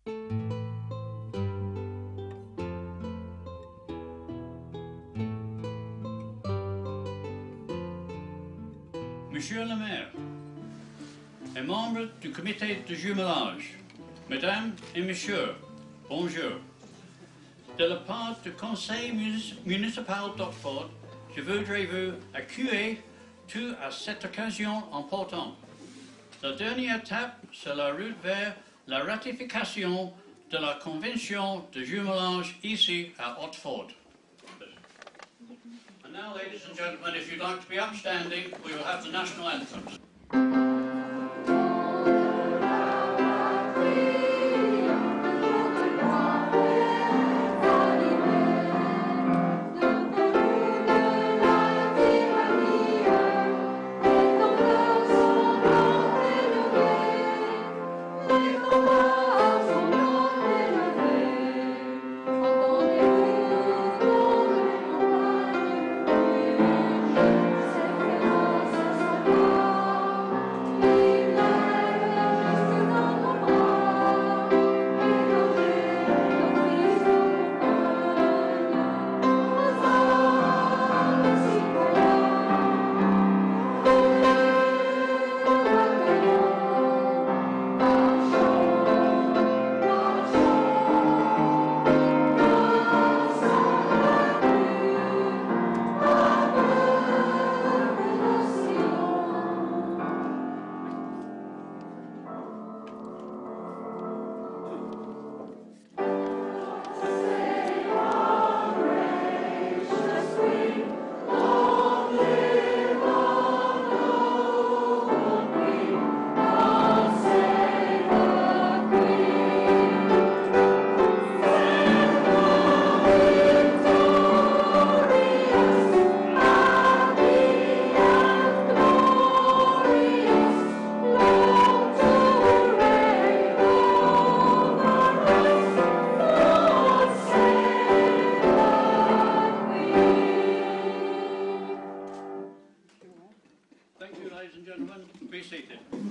Monsieur le maire et membres du comité de jumelage, mesdames et messieurs, bonjour. De la part du conseil municipal d'Otford, je voudrais vous accueillir tous à cette occasion importante. La dernière étape sur la route vers la ratification de la convention de jumelage ici à Otford. And now, ladies and gentlemen, if you'd like to be upstanding, we will have the national anthem.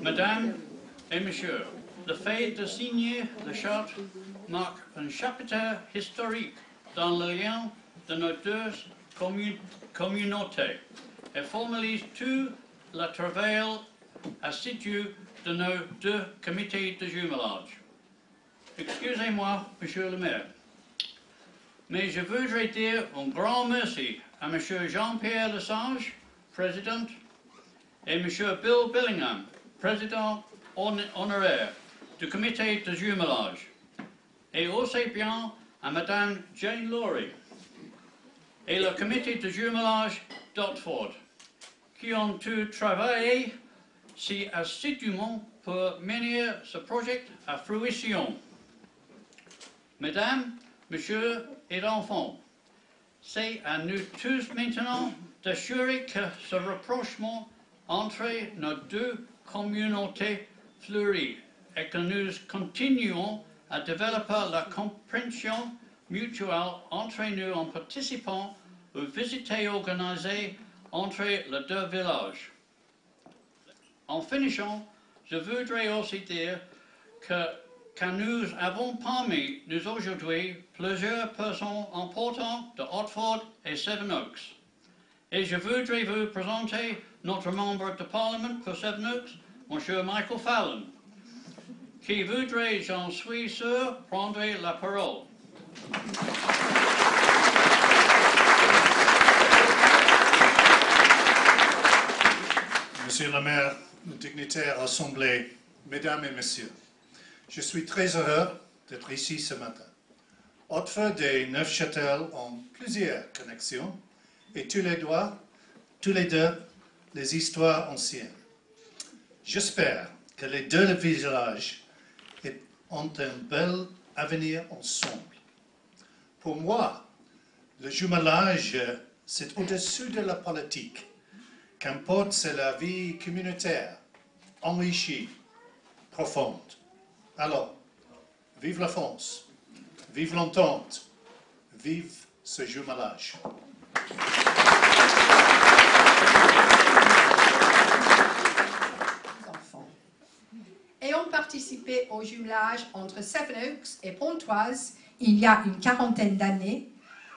Mesdames et messieurs, le fait de signer la charte marque un chapitre historique dans le lien de nos deux communautés et formalise tout le travail assidu de nos deux comités de jumelage. Excusez-moi, monsieur le maire, mais je voudrais dire un grand merci à monsieur Jean-Pierre Lesage, président, et monsieur Bill Billingham, président honoraire du comité de jumelage, et aussi bien à madame Jane Laurie et le comité de jumelage d'Otford, qui ont tous travaillé si assidûment pour mener ce projet à fruition. Mesdames, messieurs et enfants, c'est à nous tous maintenant d'assurer que ce rapprochement entre nos deux communautés fleurit et que nous continuons à développer la compréhension mutuelle entre nous en participant aux visites organisées entre les deux villages. En finissant, je voudrais aussi dire que nous avons parmi nous aujourd'hui plusieurs personnes importantes de Otford et Sevenoaks. Et je voudrais vous présenter notre membre de Parlement pour Sevenoaks, M. Michael Fallon, qui voudrait, j'en suis sûr, prendre la parole. Monsieur le maire, dignitaires assemblés, mesdames et messieurs, je suis très heureux d'être ici ce matin. Otford et Neufchâtel ont plusieurs connexions et tous les deux, les histoires anciennes. J'espère que les deux villages ont un bel avenir ensemble. Pour moi, le jumelage, c'est au-dessus de la politique. Qu'importe, c'est la vie communautaire, enrichie, profonde. Alors, vive la France, vive l'entente, vive ce jumelage. Ayant participé au jumelage entre Sevenoaks et Pontoise il y a une quarantaine d'années,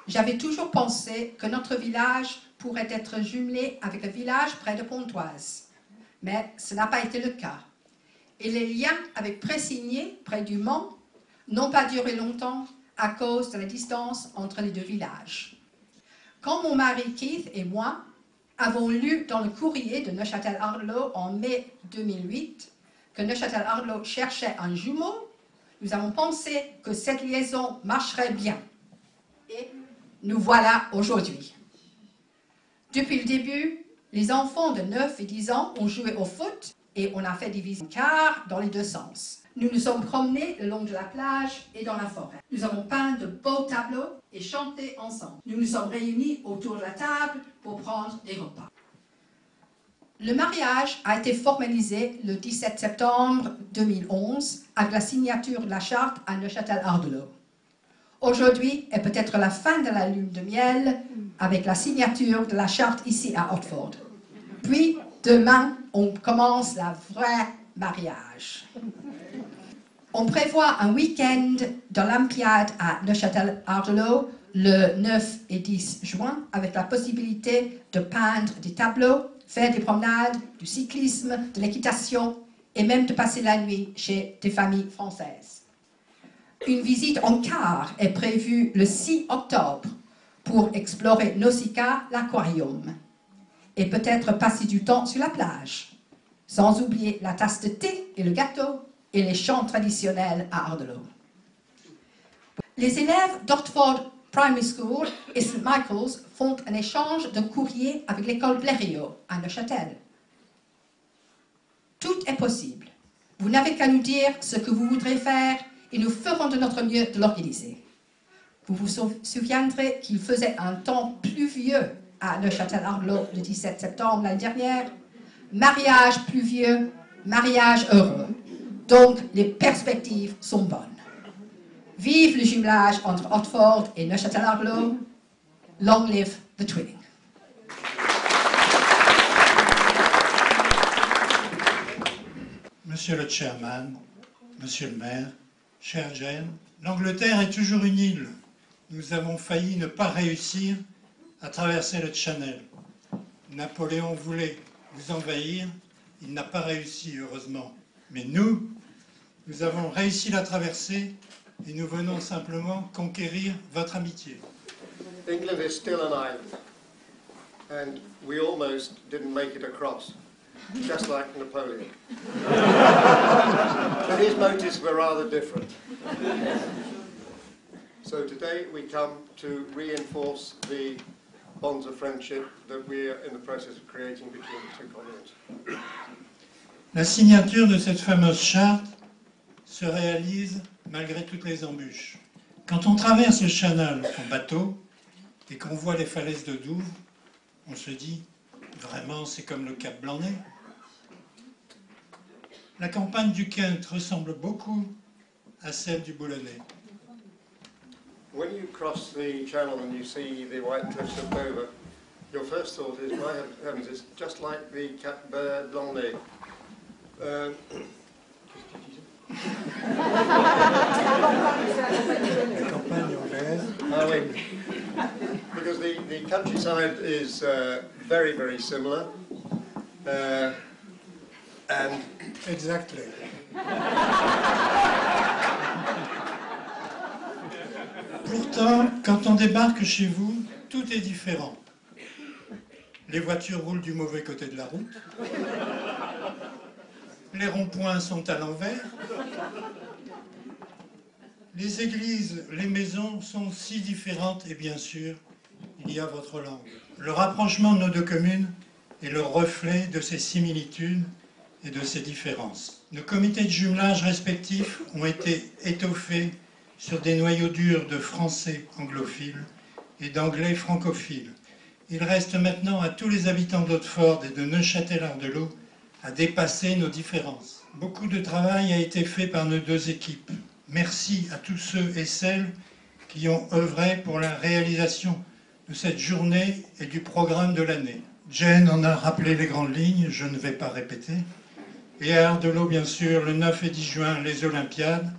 j'avais toujours pensé que notre village pourrait être jumelé avec le village près de Pontoise. Mais ce n'a pas été le cas. Et les liens avec Pressigné, près du Mans, n'ont pas duré longtemps à cause de la distance entre les deux villages. Quand mon mari Keith et moi avons lu dans le courrier de Neuchâtel-Ardelot en mai 2008 que Neuchâtel-Ardelot cherchait un jumeau, nous avons pensé que cette liaison marcherait bien. Et nous voilà aujourd'hui. Depuis le début, les enfants de 9 et 10 ans ont joué au foot et on a fait des visites car dans les deux sens. Nous nous sommes promenés le long de la plage et dans la forêt. Nous avons peint de beaux tableaux et chanté ensemble. Nous nous sommes réunis autour de la table pour prendre des repas. Le mariage a été formalisé le 17 septembre 2011 avec la signature de la charte à Neuchâtel-Ardelot. Aujourd'hui est peut-être la fin de la lune de miel avec la signature de la charte ici à Otford. Puis, demain, on commence la vraie mariage. On prévoit un week-end de l'Olympiade à Neuchâtel-Ardelot le 9 et 10 juin avec la possibilité de peindre des tableaux, faire des promenades, du cyclisme, de l'équitation et même de passer la nuit chez des familles françaises. Une visite en car est prévue le 6 octobre pour explorer Nausicaa, l'aquarium et peut-être passer du temps sur la plage, sans oublier la tasse de thé et le gâteau et les chants traditionnels à Ardelot. Les élèves d'Otford Primary School et St. Michael's font un échange de courrier avec l'école Blériot à Neuchâtel. Tout est possible. Vous n'avez qu'à nous dire ce que vous voudrez faire et nous ferons de notre mieux de l'organiser. Vous vous souviendrez qu'il faisait un temps pluvieux à Neuchâtel-Ardelot le 17 septembre l'année dernière. Mariage pluvieux, mariage heureux. Donc, les perspectives sont bonnes. Vive le jumelage entre Otford et Neuchâtel-Ardelot. Long live the twinning. Monsieur le chairman, monsieur le maire, chère Jane, l'Angleterre est toujours une île. Nous avons failli ne pas réussir à traverser le Channel. Napoléon voulait vous envahir, il n'a pas réussi, heureusement. Mais nous avons réussi la traversée et nous venons simplement conquérir votre amitié. England is still an island, and we almost didn't make it across, just like Napoleon. But his motives were rather different. So today we come to reinforce the bonds of friendship that we are in the process of creating between the two continents. La signature de cette fameuse charte se réalise malgré toutes les embûches. Quand on traverse le Channel en bateau et qu'on voit les falaises de Douvres, on se dit, vraiment, c'est comme le Cap Blanc-Nez. La campagne du Kent ressemble beaucoup à celle du Boulonnais. When you cross the channel and you see the white cliffs of Dover, your first thought is, my heavens, it's just like the Cap Blanc-Nez. La campagne anglaise. Ah oui. Because the countryside is very, very similar. And Exactly. Pourtant, quand on débarque chez vous, tout est différent. Les voitures roulent du mauvais côté de la route. Les ronds-points sont à l'envers. Les églises, les maisons sont si différentes et bien sûr, il y a votre langue. Le rapprochement de nos deux communes est le reflet de ces similitudes et de ces différences. Nos comités de jumelage respectifs ont été étoffés sur des noyaux durs de français anglophiles et d'anglais francophiles. Il reste maintenant à tous les habitants d'Otford et de Neuchâtel-Ardelot à dépasser nos différences. Beaucoup de travail a été fait par nos deux équipes. Merci à tous ceux et celles qui ont œuvré pour la réalisation de cette journée et du programme de l'année. Jane en a rappelé les grandes lignes, je ne vais pas répéter. Et à Ardelot, bien sûr, le 9 et 10 juin, les Olympiades.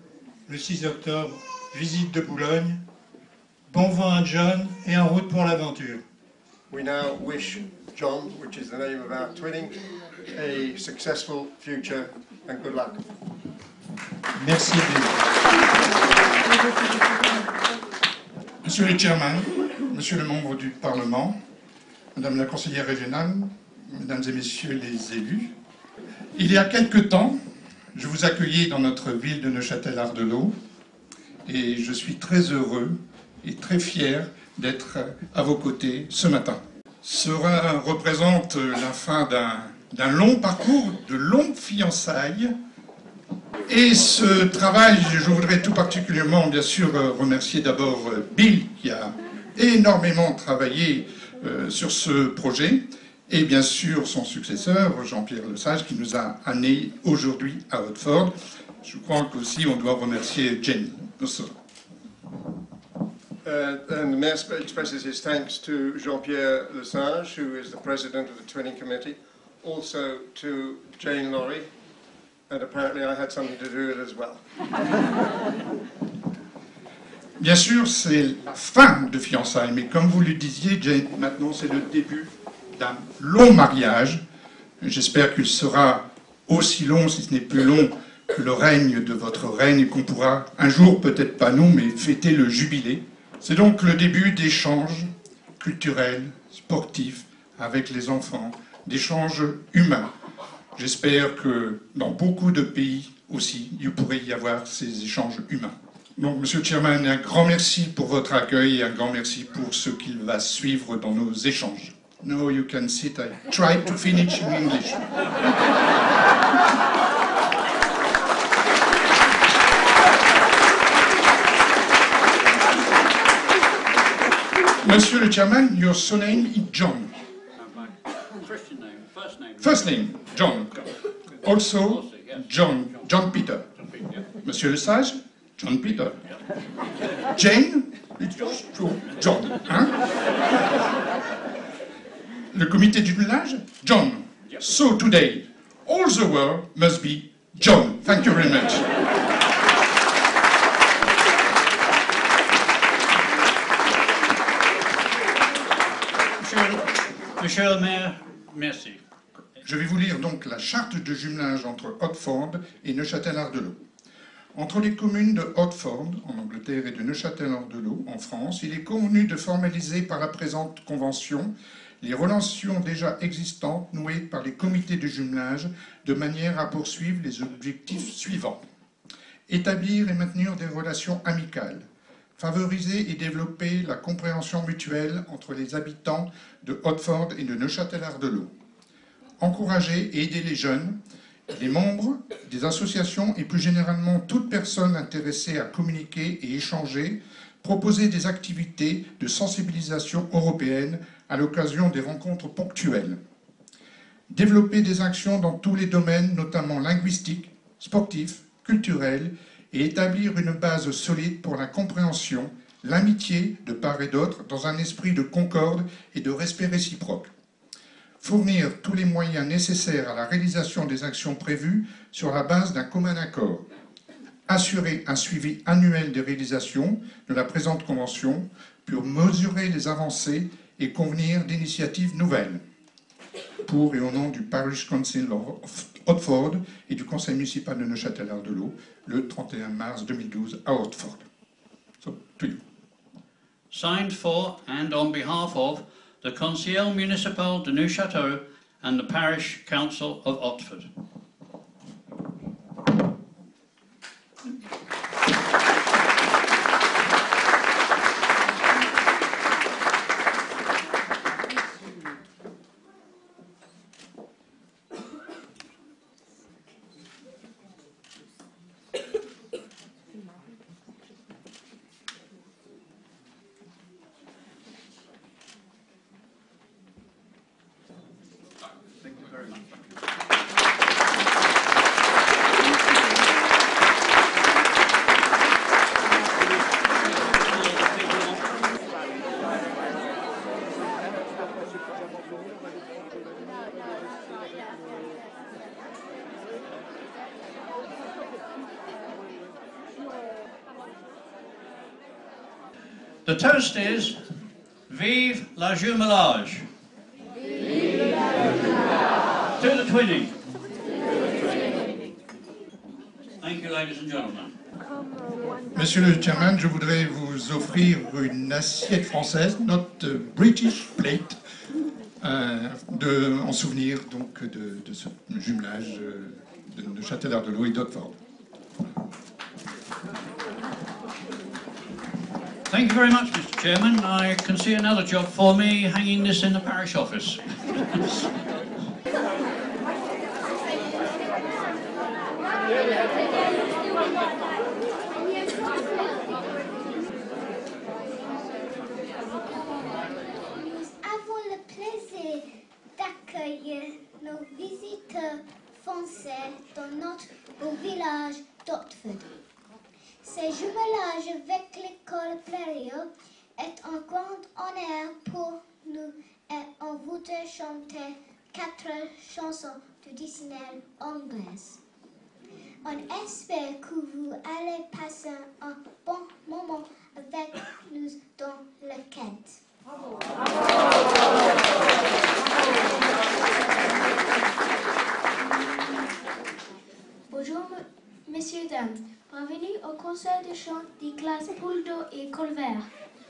Le 6 octobre, visite de Boulogne. Bon vent à John et en route pour l'aventure. We now wish John, which is the name of our twinning, a successful future and good luck. Merci. Monsieur le Chairman, Monsieur le membre du Parlement, Madame la conseillère régionale, Mesdames et Messieurs les élus, il y a quelque temps, je vous accueillais dans notre ville de Neuchâtel-Ardelot et je suis très heureux et très fier d'être à vos côtés ce matin. Cela représente la fin d'un long parcours, de longues fiançailles. Et ce travail, je voudrais tout particulièrement, bien sûr, remercier d'abord Bill, qui a énormément travaillé sur ce projet, et bien sûr son successeur, Jean-Pierre Lesage, qui nous a amenés aujourd'hui à Otford. Je crois qu'aussi on doit remercier Jane. And the Mayor expresses his thanks to Jean-Pierre Lesage, who is the President of the Twinning Committee, also to Jane Laurie, and apparently I had something to do with it as well. Bien sûr, c'est la fin de fiançailles, mais comme vous le disiez, Jane, maintenant c'est le début d'un long mariage. J'espère qu'il sera aussi long, si ce n'est plus long, que le règne de votre reine et qu'on pourra un jour, peut-être pas nous, mais fêter le jubilé. C'est donc le début d'échanges culturels, sportifs, avec les enfants, d'échanges humains. J'espère que dans beaucoup de pays aussi, il pourrait y avoir ces échanges humains. Donc, Monsieur le Chairman, un grand merci pour votre accueil et un grand merci pour ce qu'il va suivre dans nos échanges. Now you can sit. I try to finish in English. Monsieur le Chairman, your surname is John. Christian name, first name. First name, John. Also, John Peter. Monsieur Lesage, John Peter. Jane, it's true, John. Hein? Le comité du village, John. So today, all the world must be John. Thank you very much. Monsieur le maire, merci. Je vais vous lire donc la charte de jumelage entre Otford et Neuchâtel-Ardelot. Entre les communes de Otford, en Angleterre, et de Neuchâtel-Ardelot, en France, il est convenu de formaliser par la présente convention les relations déjà existantes nouées par les comités de jumelage de manière à poursuivre les objectifs suivants. Établir et maintenir des relations amicales. Favoriser et développer la compréhension mutuelle entre les habitants de Otford et de Neuchâtel-Ardelot. Encourager et aider les jeunes, les membres des associations et plus généralement toute personne intéressée à communiquer et échanger, proposer des activités de sensibilisation européenne à l'occasion des rencontres ponctuelles. Développer des actions dans tous les domaines, notamment linguistiques, sportifs, culturels, et établir une base solide pour la compréhension, l'amitié de part et d'autre dans un esprit de concorde et de respect réciproque. Fournir tous les moyens nécessaires à la réalisation des actions prévues sur la base d'un commun accord. Assurer un suivi annuel des réalisations de la présente convention pour mesurer les avancées et convenir d'initiatives nouvelles. Pour et au nom du Parish Council of Otford et du Conseil municipal de Neuchâtel-Ardelot, le 31 mars 2012 à Otford. So, to you. Signed for and on behalf of the Conseil Municipal de Neuchâtel and the Parish Council of Otford. Thank you very much. The toast is Vive la jumelage. To the twinning. Thank you, ladies and gentlemen. Monsieur le chairman, je voudrais vous offrir une assiette française, notre British plate, en souvenir donc de ce jumelage de Châtellart-de-Lot et d'Otford. Thank you very much, Mr. Chairman. I can see another job for me, hanging this in the parish office. Nous avons le plaisir d'accueillir nos visiteurs français dans notre beau village d'Otford. Ce jumelage avec l'école Blériot est un grand honneur pour nous et on voudrait chanter 4 chansons traditionnelles anglaises. On espère que vous allez passer un bon moment avec nous dans le Kent. Bonjour, messieurs, dames. Bienvenue au concert de chant des classes Pouldo et Colvert.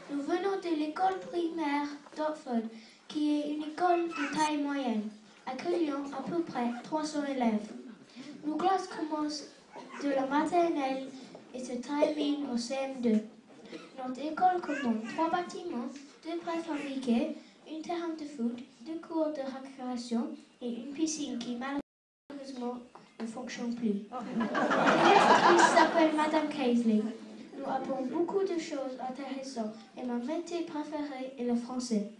Nous venons de l'école primaire d'Otford, qui est une école de taille moyenne, accueillant à peu près 300 élèves. Nos classes commencent de la maternelle et se terminent au CM2. Notre école comprend 3 bâtiments, 2 préfabriqués, un terrain de foot, 2 cours de récréation et une piscine qui malheureusement ne fonctionne plus. La directrice s'appelle Madame Casely. Nous apprenons beaucoup de choses intéressantes et ma métier préférée est le français.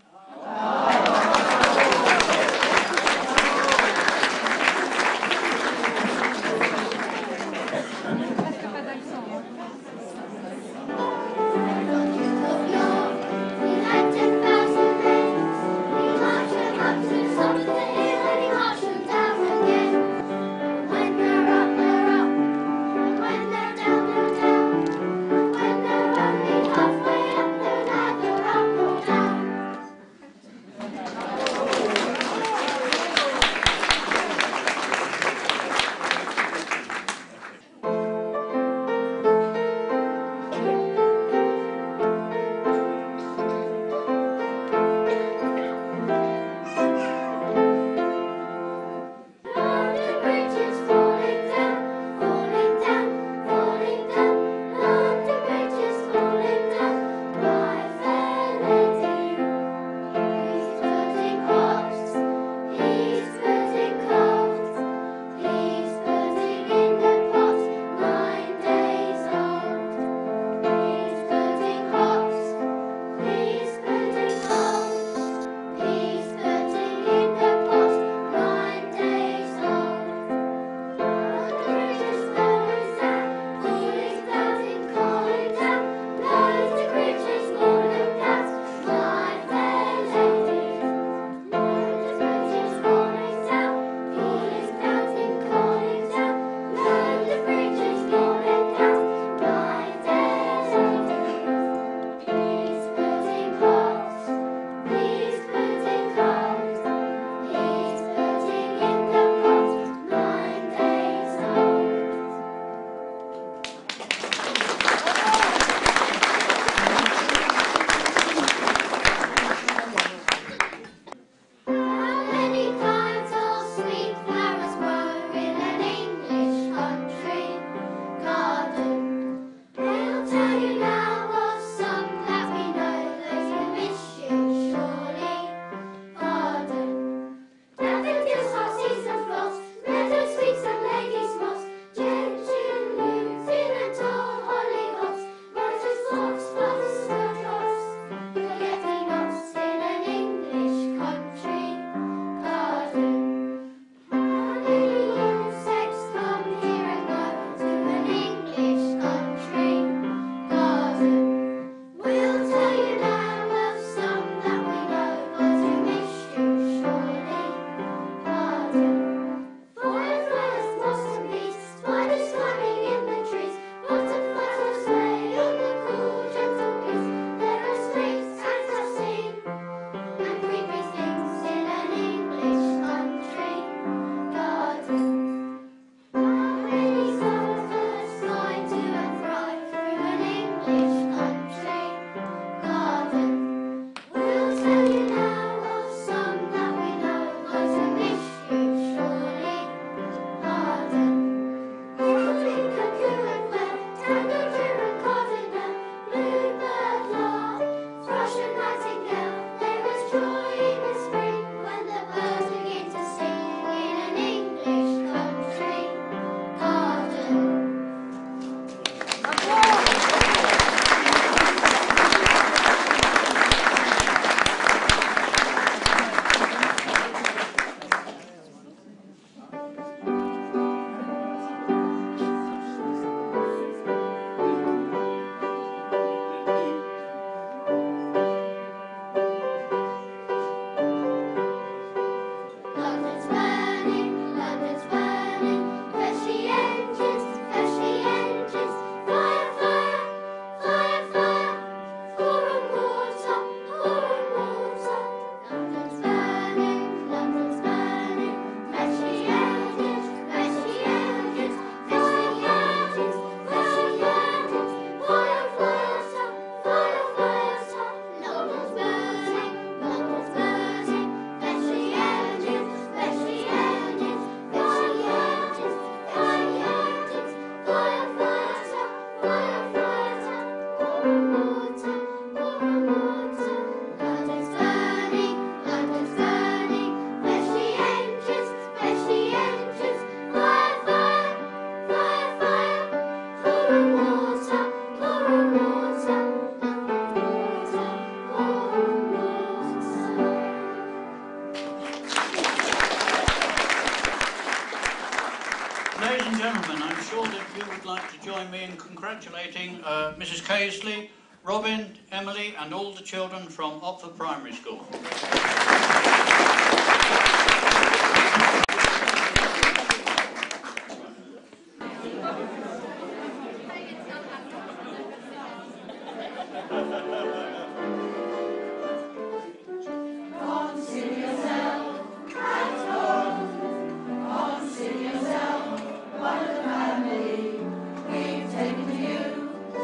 sure that you would like to join me in congratulating Mrs. Casely, Robin, Emily and all the children from Opford Primary School.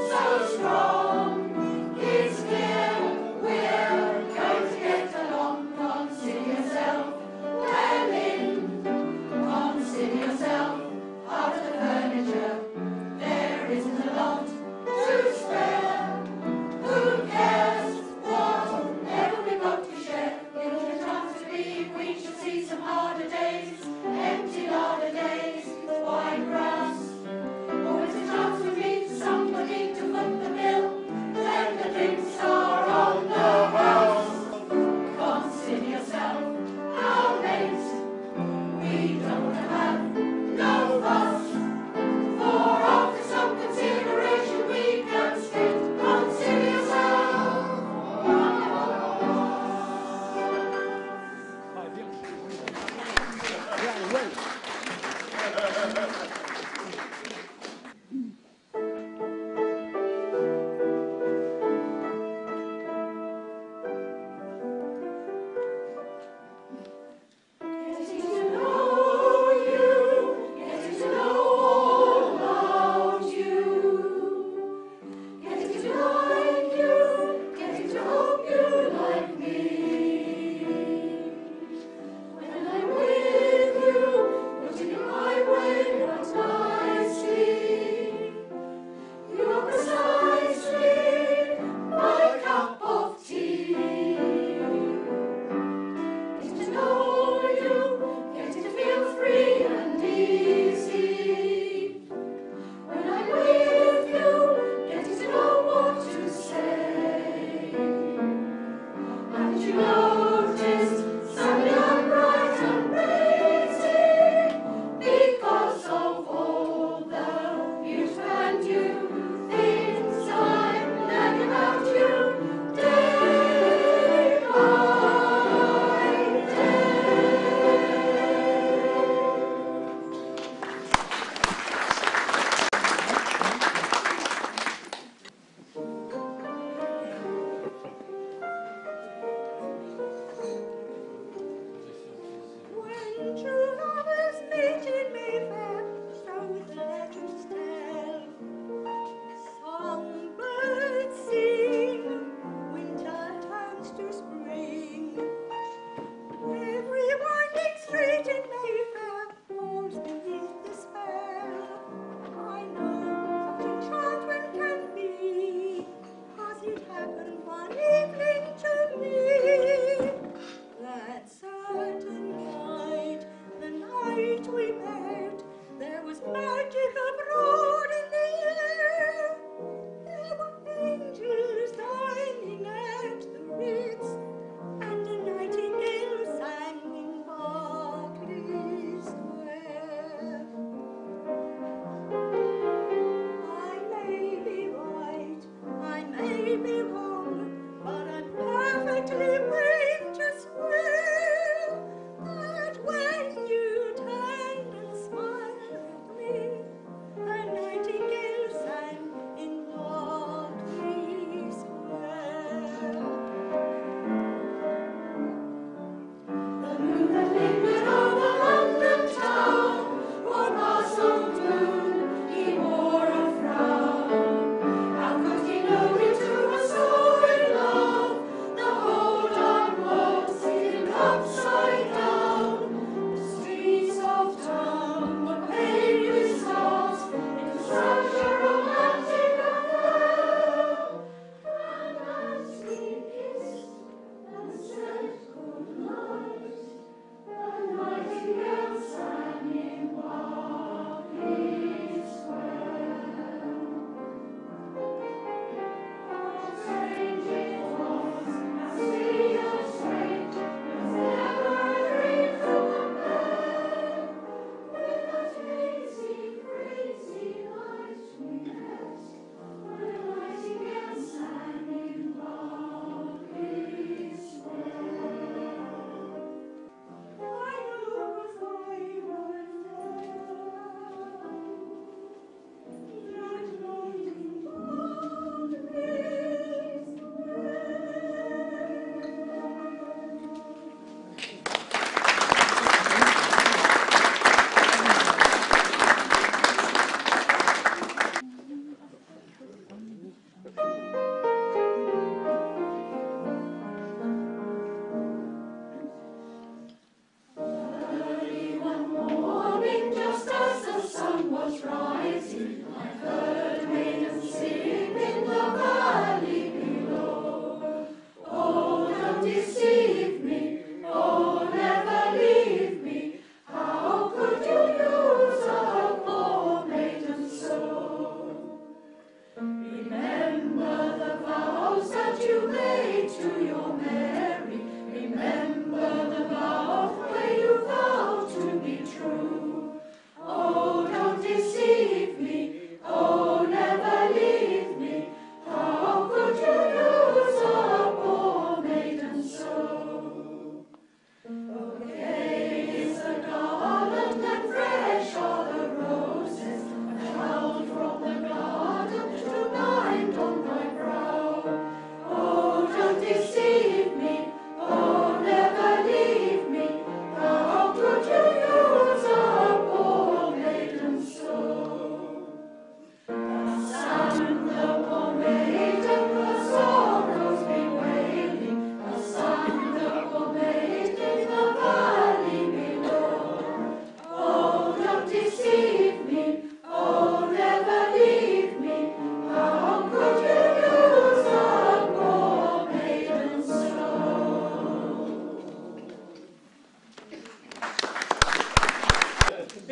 So strong, it's clear we're going to get along.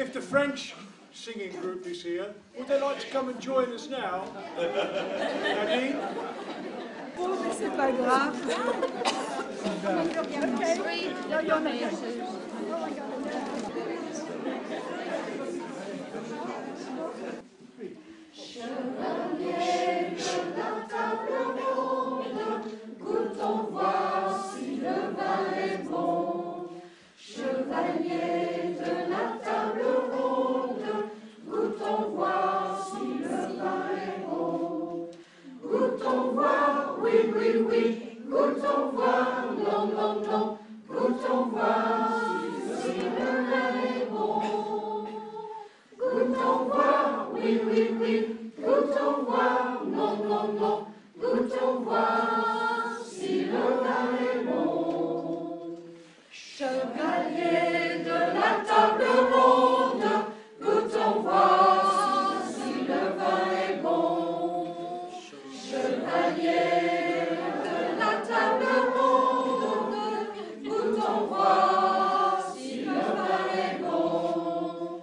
if the French singing group is here, would they like to come and join us now? Nadine? Oh, mais c'est pas grave. Chevalier de la table ronde, goûtons voir si le vin est bon. Chevalier de la table ronde, goûtons voir si le vin est bon. Goûtons voir, oui, oui, oui, goûtons voir, non, non, non, goûtons voir si le vin est bon. Goûtons voir, oui, oui, oui, goûtons voir, non, non, non, goûtons voir si le vin est bon. Chevalier de la table ronde, goûtons voir si le vin est bon. Chevalier de la table ronde, goûtons voir si le vin est bon.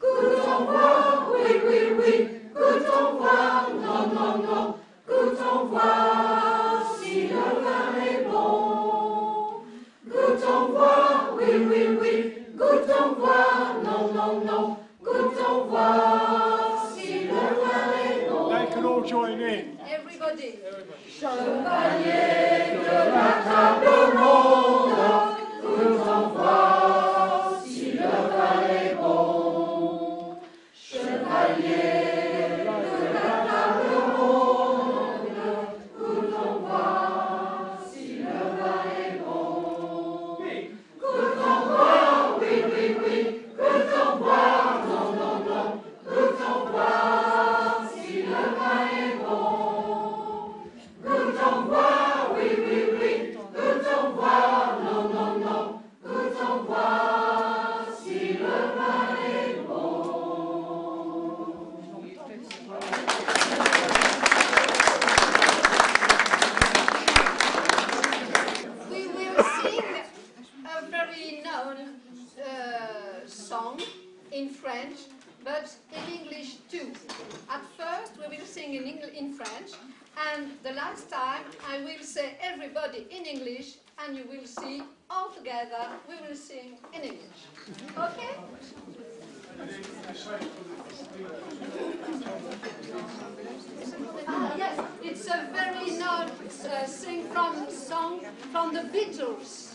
Goûtons voir, oui, oui, oui, goûtons voir, non, non, non, goûtons voir si le vin est bon. Goûtons voir, oui, oui, oui, goûtons voir, non, non, non, goûtons voir si le vin est bon. They can all join in. Everybody. Chevalier de la table ronde, goûtons voir si le vin est bon. Chevalier de la table ronde, goûtons voir si le vin est bon. Goûtons voir, oui, oui, oui, goûtons voir, non, non, non, goûtons voir si le vin est bon. Goûtons voir, oui, oui, oui, goûtons voir, non, non, non, goûtons voir si le vin est bon. We will sing a very known song in French, but in English too. At first we will sing in French, and the last time I will say everybody in English, and you will see all together we will sing in English. Okay? Yes, it's a very known song from the Beatles.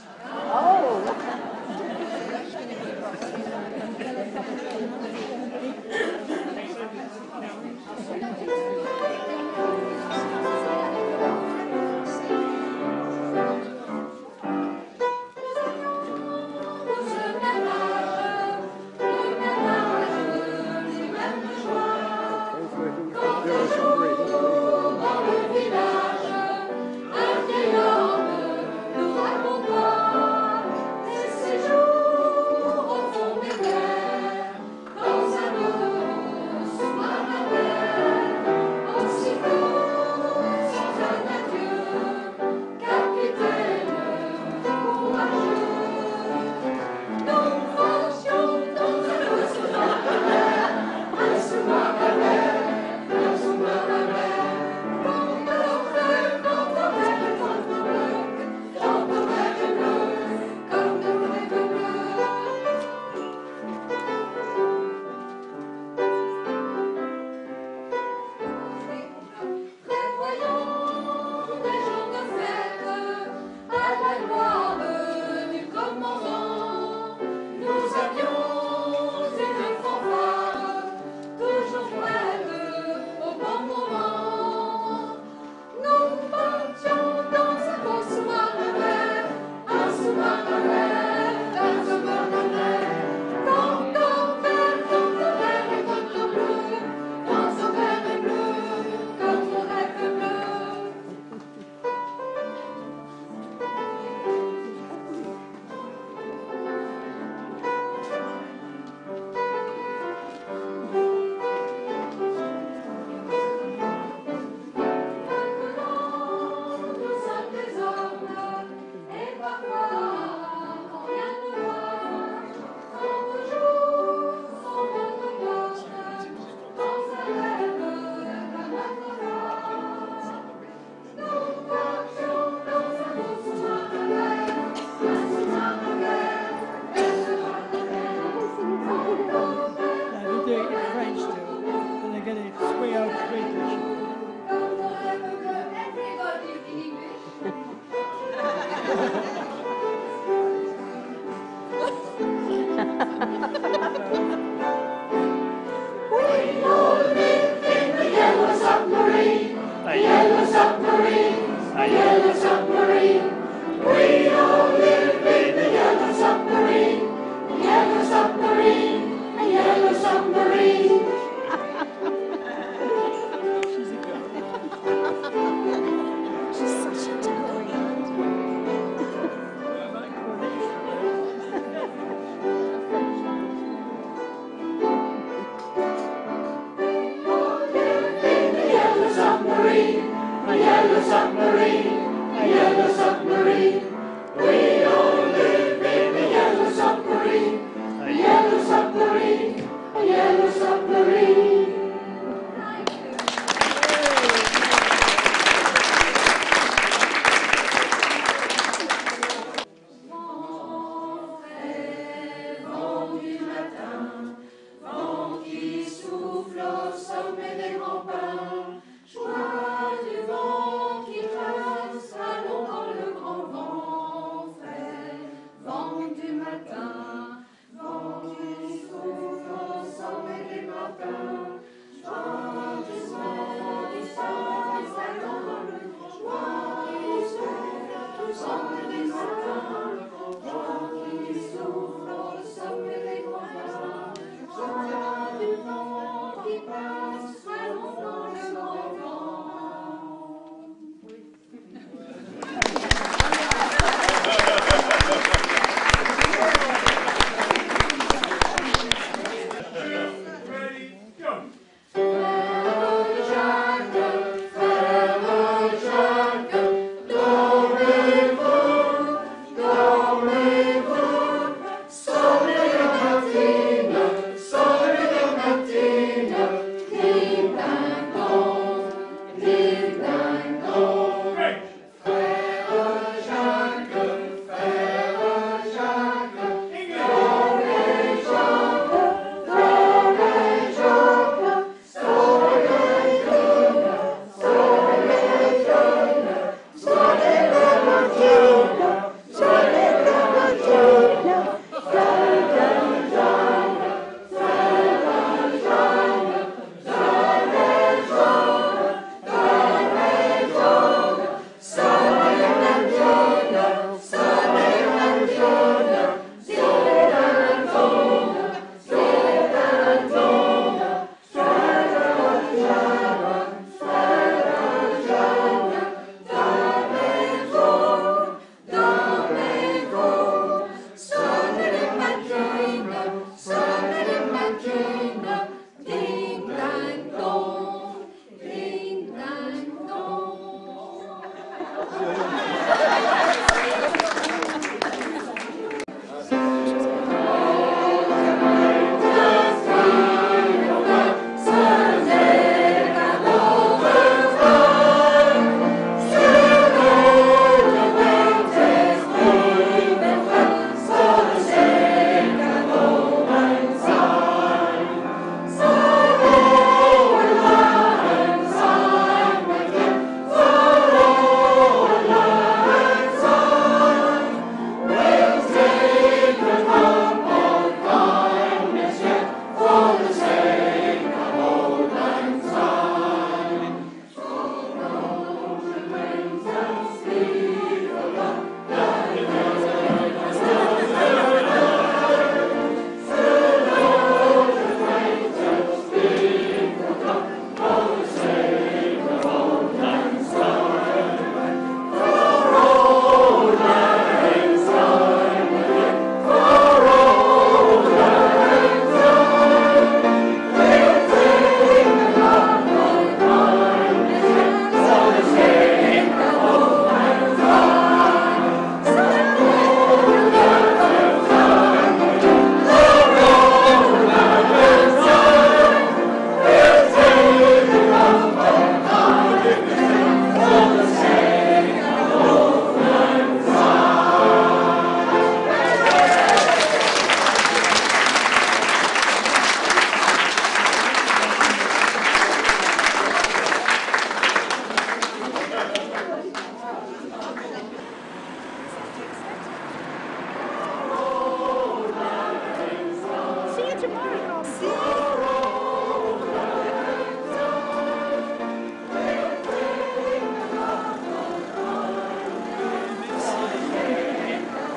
Ces jours We all live in the yellow submarine, a yellow submarine, a yellow submarine. We all live in the yellow submarine, a yellow submarine, a yellow submarine. She's such a talent.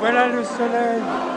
Voilà le soleil.